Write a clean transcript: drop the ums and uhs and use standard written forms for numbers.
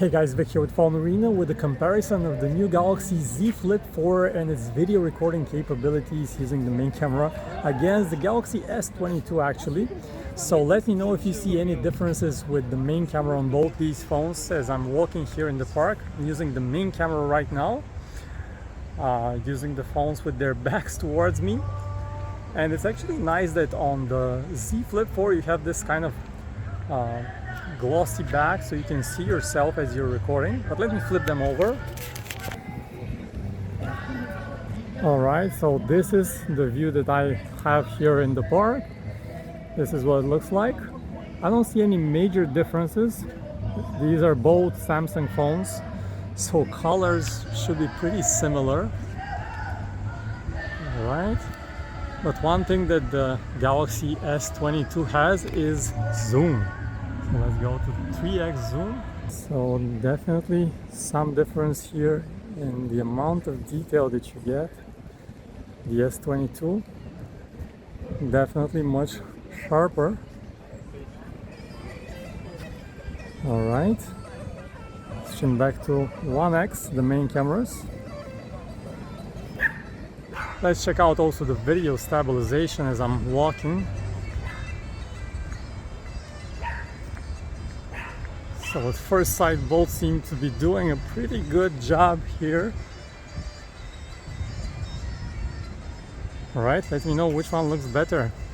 Hey guys, Vic here with PhoneArena with a comparison of the new Galaxy Z Flip4 and its video recording capabilities using the main camera against the Galaxy S22 actually. So let me know if you see any differences with the main camera on both these phones as I'm walking here in the park. I'm using the main camera right now, using the phones with their backs towards me. And it's actually nice that on the Z Flip4 you have this kind of glossy back so you can see yourself as you're recording. But let me flip them over. Alright, so this is the view that I have here in the park. This is what it looks like. I don't see any major differences. These are both Samsung phones, so colors should be pretty similar. Alright, but one thing that the Galaxy S22 has is zoom. So let's go to 3x zoom. So definitely some difference here in the amount of detail that you get. The S22 definitely much sharper. All right, switching back to 1x, the main cameras. Let's check out also the video stabilization as I'm walking. So at first sight, both seem to be doing a pretty good job here. All right, let me know which one looks better.